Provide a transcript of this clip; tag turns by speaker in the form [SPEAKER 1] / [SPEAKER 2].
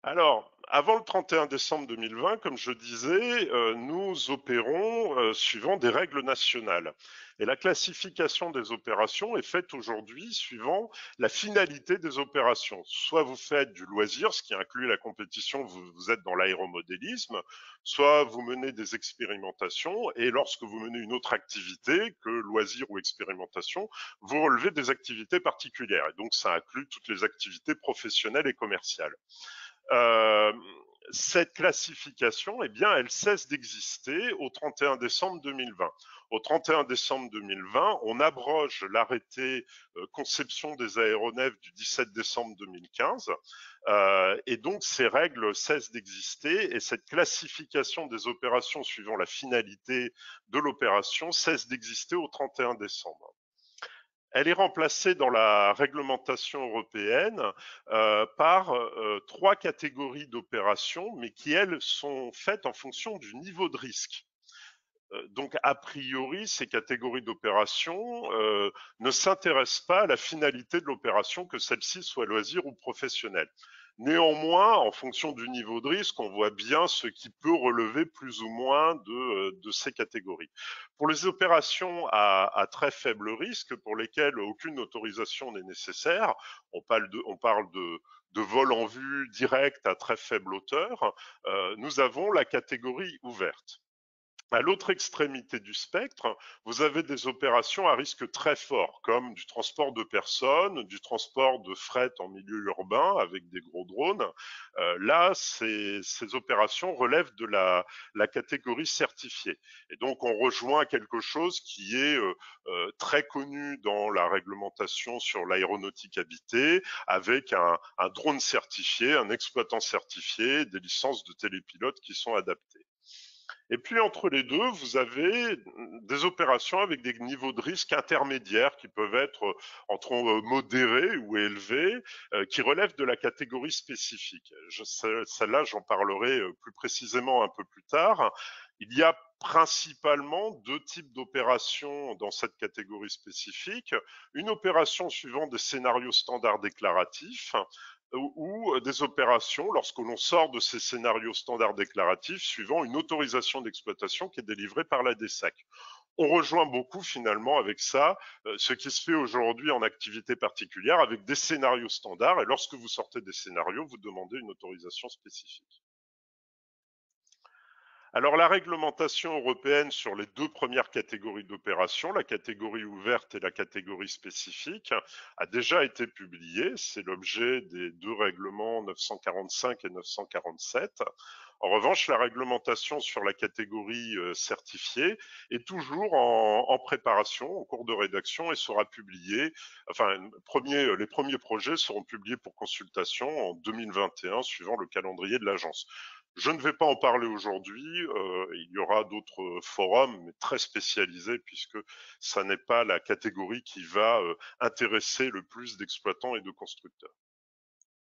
[SPEAKER 1] Alors, avant le 31 décembre 2020, comme je disais, nous opérons suivant des règles nationales. Et la classification des opérations est faite aujourd'hui suivant la finalité des opérations. Soit vous faites du loisir, ce qui inclut la compétition, vous êtes dans l'aéromodélisme, soit vous menez des expérimentations, et lorsque vous menez une autre activité que loisir ou expérimentation, vous relevez des activités particulières. Et donc, ça inclut toutes les activités professionnelles et commerciales. Euh, cette classification, eh bien, elle cesse d'exister au 31 décembre 2020. Au 31 décembre 2020, on abroge l'arrêté conception des aéronefs du 17 décembre 2015 et donc ces règles cessent d'exister et cette classification des opérations suivant la finalité de l'opération cesse d'exister au 31 décembre. Elle est remplacée dans la réglementation européenne par trois catégories d'opérations, mais qui, elles, sont faites en fonction du niveau de risque. Donc, a priori, ces catégories d'opérations ne s'intéressent pas à la finalité de l'opération, que celle-ci soit loisir ou professionnelle. Néanmoins, en fonction du niveau de risque, on voit bien ce qui peut relever plus ou moins de ces catégories. Pour les opérations à très faible risque, pour lesquelles aucune autorisation n'est nécessaire, on parle de vol en vue direct à très faible hauteur, nous avons la catégorie ouverte. À l'autre extrémité du spectre, vous avez des opérations à risque très fort, comme du transport de personnes, du transport de fret en milieu urbain avec des gros drones. Là, ces opérations relèvent de la catégorie certifiée. Et donc, on rejoint quelque chose qui est très connu dans la réglementation sur l'aéronautique habitée, avec un drone certifié, un exploitant certifié, des licences de télépilote qui sont adaptées. Et puis entre les deux, vous avez des opérations avec des niveaux de risque intermédiaires qui peuvent être entre modérés ou élevés, qui relèvent de la catégorie spécifique. Celle-là, j'en parlerai plus précisément un peu plus tard. Il y a principalement deux types d'opérations dans cette catégorie spécifique. Une opération suivant des scénarios standards déclaratifs, ou des opérations lorsque l'on sort de ces scénarios standards déclaratifs suivant une autorisation d'exploitation qui est délivrée par la DSAC. On rejoint beaucoup finalement avec ça ce qui se fait aujourd'hui en activité particulière avec des scénarios standards et lorsque vous sortez des scénarios, vous demandez une autorisation spécifique. Alors la réglementation européenne sur les deux premières catégories d'opérations, la catégorie ouverte et la catégorie spécifique, a déjà été publiée. C'est l'objet des deux règlements 945 et 947. En revanche, la réglementation sur la catégorie certifiée est toujours en préparation, en cours de rédaction et sera publiée. Enfin, les premiers projets seront publiés pour consultation en 2021, suivant le calendrier de l'agence. Je ne vais pas en parler aujourd'hui. Il y aura d'autres forums, mais très spécialisés, puisque ça n'est pas la catégorie qui va intéresser le plus d'exploitants et de constructeurs.